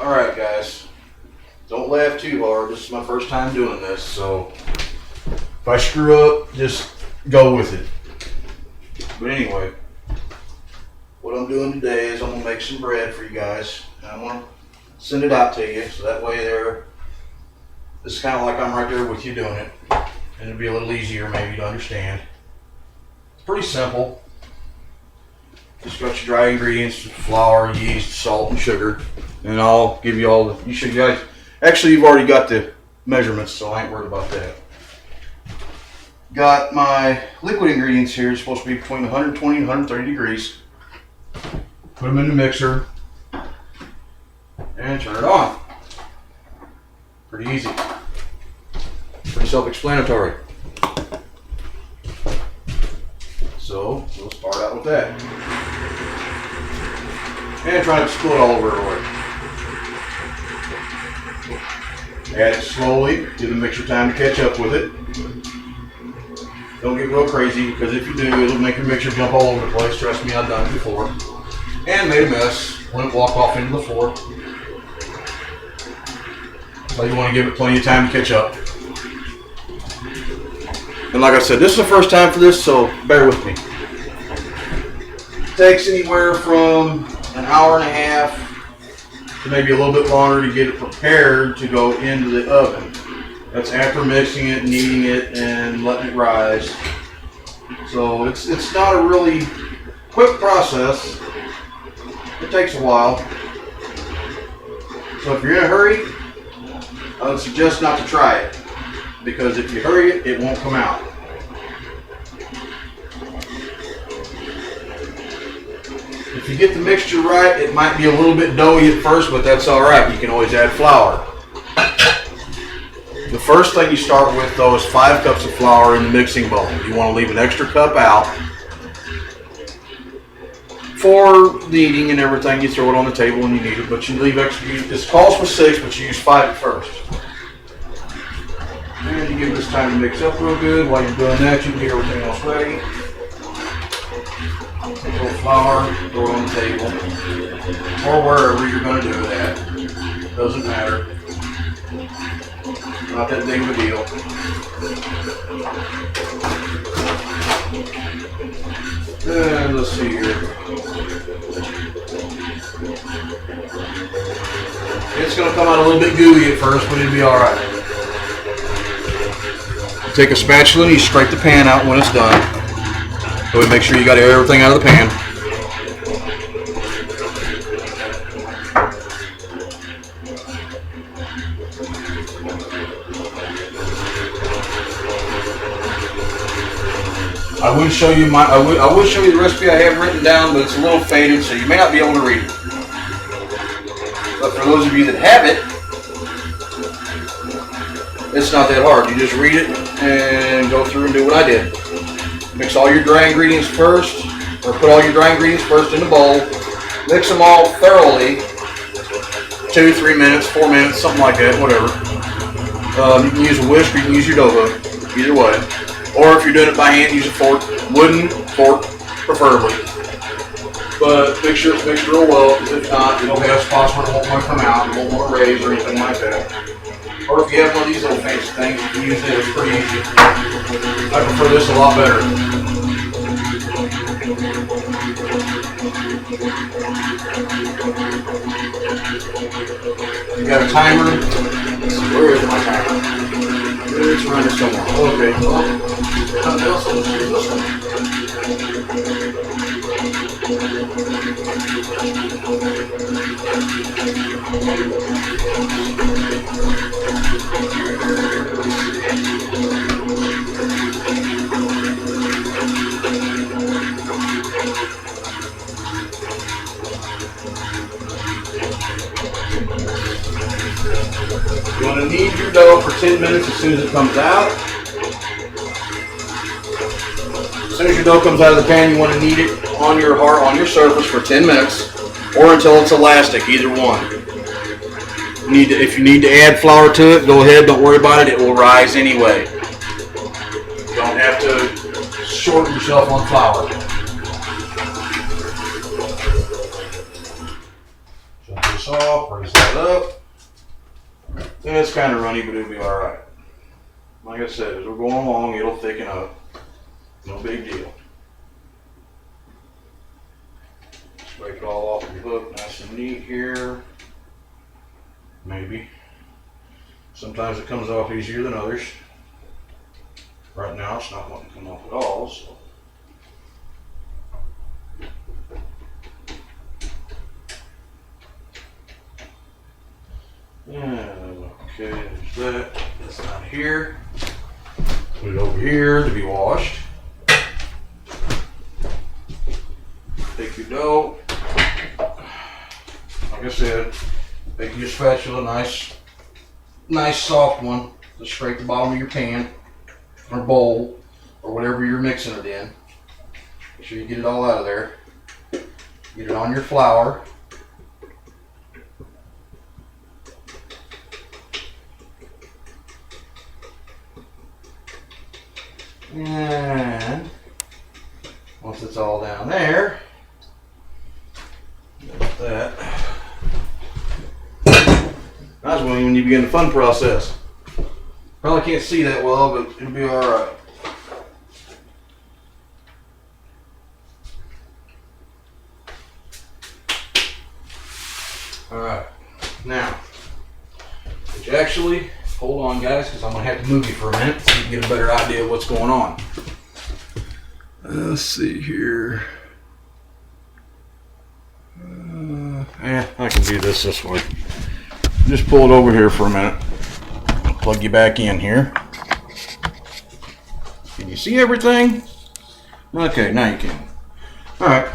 Alright guys, don't laugh too hard. This is my first time doing this, so if I screw up, just go with it. But anyway, what I'm doing today is I'm going to make some bread for you guys. And I'm going to send it out to you, so that way it's kind of like I'm right there with you doing it. And it'll be a little easier maybe to understand. It's pretty simple. Just got your dry ingredients, flour, yeast, salt, and sugar. And I'll give you all the, actually you've already got the measurements, so I ain't worried about that. Got my liquid ingredients here. It's supposed to be between 120 and 130 degrees. Put them in the mixer and turn it on. Pretty easy. Pretty self-explanatory. So we'll start out with that. And try not to spill it all over everywhere. Add it slowly, give the mixture time to catch up with it. Don't get real crazy, because if you do, it'll make your mixture jump all over the place. Trust me, I've done it before. And made a mess when it walked off into the floor. So you want to give it plenty of time to catch up. And like I said, this is the first time for this, so bear with me. It takes anywhere from an hour and a half to maybe a little bit longer to get it prepared to go into the oven. That's after mixing it, kneading it, and letting it rise. So it's not a really quick process. It takes a while. So if you're in a hurry, I would suggest not to try it, because if you hurry it, it won't come out. If you get the mixture right, it might be a little bit doughy at first, but that's all right. You can always add flour. The first thing you start with, though, is 5 cups of flour in the mixing bowl. You want to leave an extra cup out for kneading and everything. You throw it on the table when you need it, but you leave extra. This calls for 6, but you use 5 at first. And you give this time to mix up real good. While you're doing that, you can get everything else ready. Take a little flour, throw it on the table, or wherever you're going to do that. Doesn't matter. Not that big of a deal. And let's see here. It's going to come out a little bit gooey at first, but it'll be alright. Take a spatula and you scrape the pan out when it's done. So make sure you got everything out of the pan. I would show you I would show you the recipe I have written down, but it's a little faded, so you may not be able to read it. But for those of you that have it, it's not that hard. You just read it and go through and do what I did. Mix all your dry ingredients first, or put all your dry ingredients first in the bowl. Mix them all thoroughly. 2, 3 minutes, 4 minutes, something like that, whatever. You can use a whisk or you can use your dough hook, either way. Or if you're doing it by hand, use a fork, wooden fork, preferably. But make sure it's mixed real well, because if not, it'll have spots where it won't want to come out, it won't want to raise or anything like that. Or if you have one of these little fancy things, you can use it, it's pretty easy. I prefer this a lot better. You got a timer? Let's see, where is my timer? It's running somewhere. Okay, well, nothing else, let's use this one. You want to knead your dough for 10 minutes as soon as it comes out. As soon as your dough comes out of the pan, you want to knead it on your surface for 10 minutes, or until it's elastic, either one. If you need to add flour to it, go ahead, don't worry about it, it will rise anyway. You don't have to short yourself on flour. So this off, raise that up. And it's kind of runny, but it'll be all right. Like I said, as we're going along, it'll thicken up. No big deal. Scrape it all off your hook, nice and neat here. Maybe. Sometimes it comes off easier than others. Right now, it's not wanting to come off at all, so. Yeah, okay, there's that. That's not here. Put it over here to be washed. Take your dough. Like I said, make your spatula nice soft one to scrape the bottom of your pan or bowl or whatever you're mixing it in. Make sure you get it all out of there. Get it on your flour. And once it's all down there, like that. That's when you begin the fun process. Probably can't see that well, but it'll be all right. All right. Now, actually, hold on, guys, because I'm gonna have to move you for a minute so you can get a better idea of what's going on. Let's see here. I can do this way. Just pull it over here for a minute. Plug you back in here. Can you see everything? Okay, now you can. All right.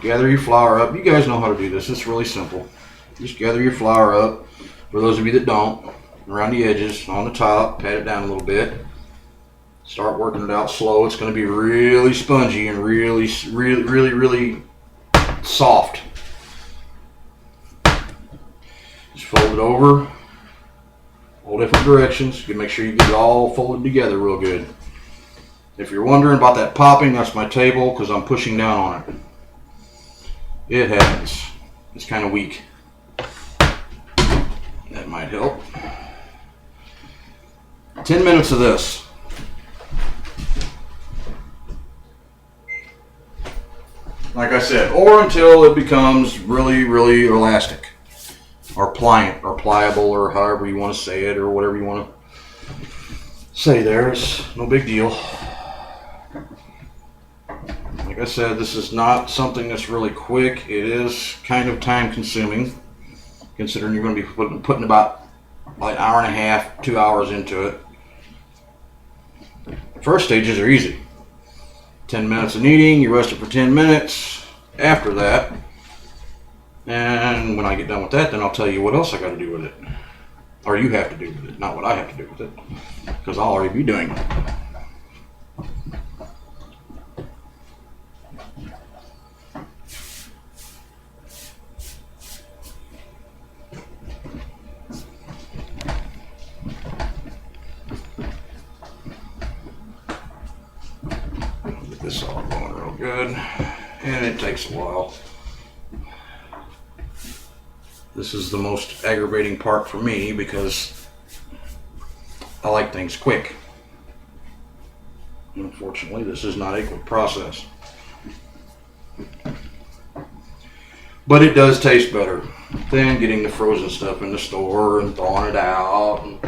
Gather your flour up. You guys know how to do this. It's really simple. Just gather your flour up. For those of you that don't, around the edges, on the top, pat it down a little bit. Start working it out slow. It's going to be really spongy and really soft. Just fold it over, all different directions. You make sure you get it all folded together real good. If you're wondering about that popping, that's my table because I'm pushing down on it. It happens. It's kind of weak. That might help. 10 minutes of this. Like I said, or until it becomes really elastic or pliant or pliable or however you want to say it or whatever you want to say there. It's no big deal. Like I said, this is not something that's really quick. It is kind of time consuming, considering you're going to be putting about like an hour and a half, 2 hours into it. The first stages are easy. 10 minutes of kneading, you rest it for 10 minutes after that. And when I get done with that, then I'll tell you what else I got to do with it. Or you have to do with it, not what I have to do with it. Because I'll already be doing it. Get this all going real good. And it takes a while. This is the most aggravating part for me because I like things quick. Unfortunately, this is not a quick process. But it does taste better than getting the frozen stuff in the store and thawing it out and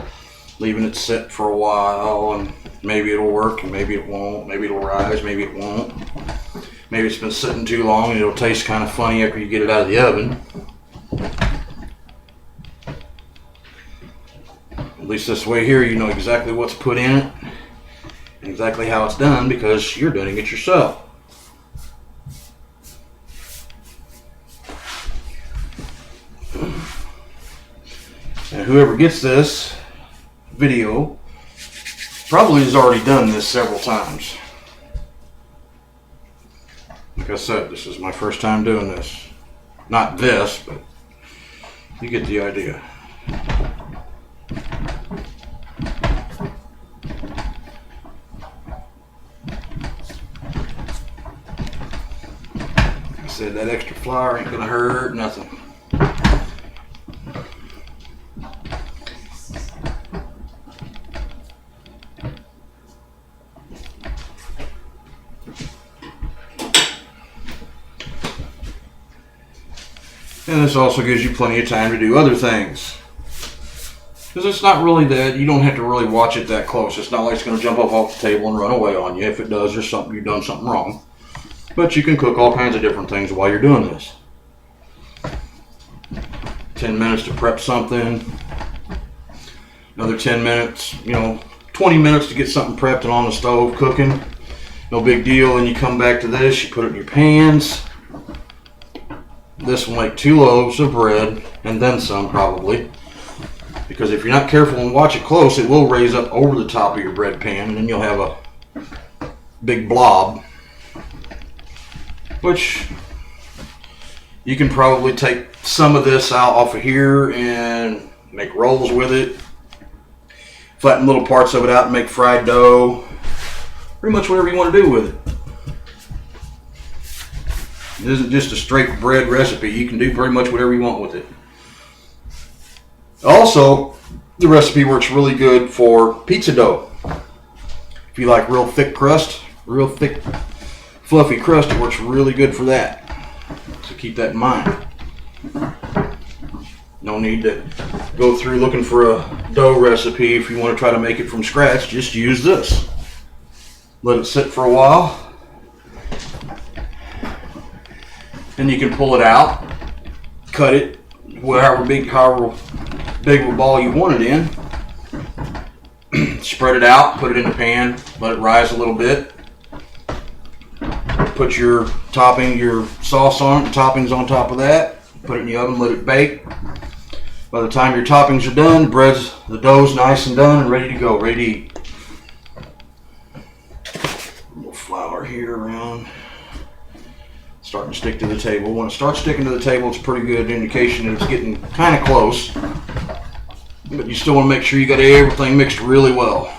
leaving it sit for a while, and maybe it'll work and maybe it won't. Maybe it'll rise, maybe it won't. Maybe it's been sitting too long and it'll taste kind of funny after you get it out of the oven. At least this way here, you know exactly what's put in it and exactly how it's done because you're doing it yourself. And whoever gets this video probably has already done this several times. Like I said, this is my first time doing this. Not this, but you get the idea. Like I said, that extra flour ain't gonna hurt nothing. And this also gives you plenty of time to do other things. Because it's not really that, you don't have to really watch it that close. It's not like it's going to jump up off the table and run away on you. If it does, there's something, you've done something wrong. But you can cook all kinds of different things while you're doing this. 10 minutes to prep something. Another 10 minutes, 20 minutes to get something prepped and on the stove cooking. No big deal. And you come back to this, you put it in your pans. This will make 2 loaves of bread, and then some probably. Because if you're not careful and watch it close, it will raise up over the top of your bread pan, and then you'll have a big blob. Which you can probably take some of this out off of here and make rolls with it. Flatten little parts of it out and make fried dough. Pretty much whatever you want to do with it. It isn't just a straight bread recipe. You can do pretty much whatever you want with it. Also, the recipe works really good for pizza dough. If you like real thick crust, real thick fluffy crust, it works really good for that. So keep that in mind. No need to go through looking for a dough recipe. If you want to try to make it from scratch, just use this. Let it sit for a while. Then you can pull it out, cut it however big of a ball you want it in. Spread it out, put it in the pan, let it rise a little bit. Put your topping, your sauce on it, and toppings on top of that. Put it in the oven, let it bake. By the time your toppings are done, the dough's nice and done and ready to go, ready to eat. A little flour here around. Starting to stick to the table. When it starts sticking to the table, it's a pretty good indication that it's getting kind of close. But you still want to make sure you got everything mixed really well.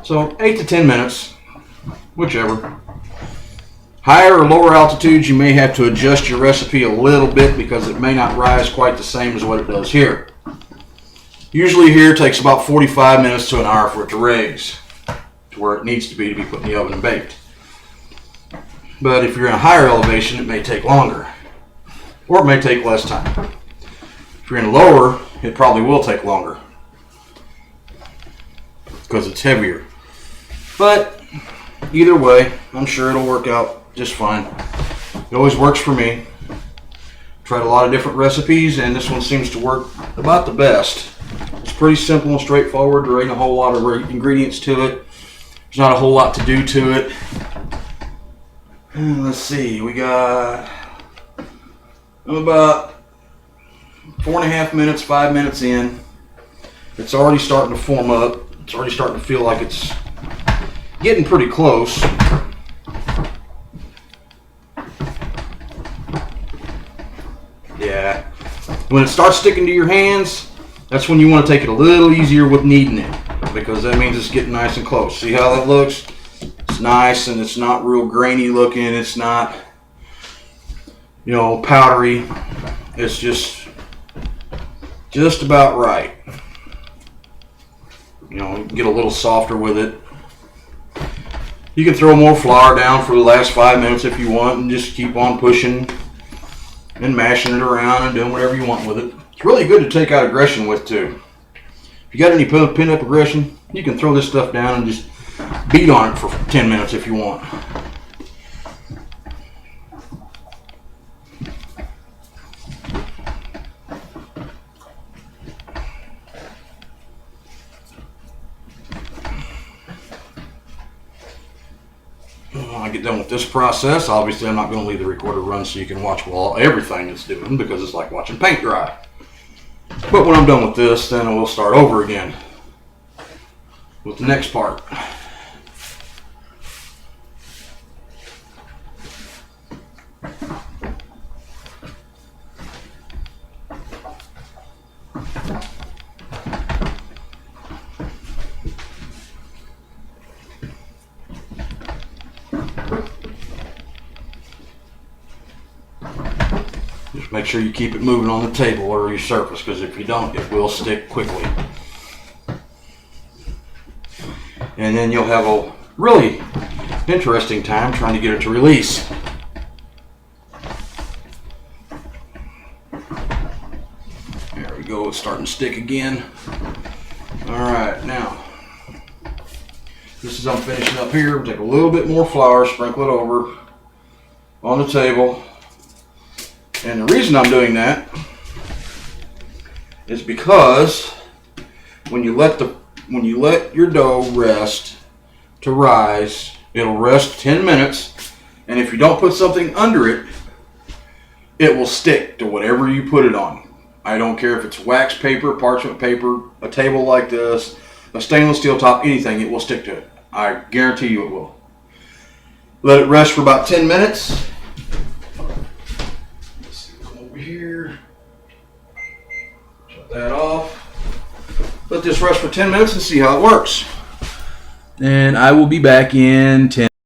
So 8 to 10 minutes, whichever. Higher or lower altitudes, you may have to adjust your recipe a little bit because it may not rise quite the same as what it does here. Usually here it takes about 45 minutes to an hour for it to raise to where it needs to be put in the oven and baked. But if you're in a higher elevation, it may take longer, or it may take less time. If you're in lower, it probably will take longer because it's heavier. But either way, I'm sure it'll work out just fine. It always works for me. Tried a lot of different recipes, and this one seems to work about the best. It's pretty simple and straightforward. There ain't a whole lot of ingredients to it. There's not a whole lot to do to it. Let's see, we got about 4.5 minutes, 5 minutes in. It's already starting to form up. It's already starting to feel like it's getting pretty close. Yeah. When it starts sticking to your hands, that's when you want to take it a little easier with kneading it, because that means it's getting nice and close. See how that looks? It's nice and it's not real grainy looking. It's not, powdery. It's just about right. You can get a little softer with it. You can throw more flour down for the last 5 minutes if you want and just keep on pushing and mashing it around and doing whatever you want with it. It's really good to take out aggression with too. If you got any pin-up aggression, you can throw this stuff down and just beat on it for 10 minutes if you want. When I get done with this process, obviously I'm not going to leave the recorder run so you can watch everything it's doing, because it's like watching paint dry. But when I'm done with this, then we'll start over again with the next part. Just make sure you keep it moving on the table or your surface, because if you don't, it will stick quickly. And then you'll have a really interesting time trying to get it to release. go. It's starting to stick again. Alright, now, this is I'm finishing up here. Take a little bit more flour, sprinkle it over on the table. And the reason I'm doing that is because when you let your dough rest to rise, it'll rest 10 minutes, and if you don't put something under it, it will stick to whatever you put it on. I don't care if it's wax paper, parchment paper, a table like this, a stainless steel top, anything, it will stick to it. I guarantee you it will. Let it rest for about 10 minutes. Let's see, come over here. Shut that off. Let this rest for 10 minutes and see how it works. And I will be back in 10.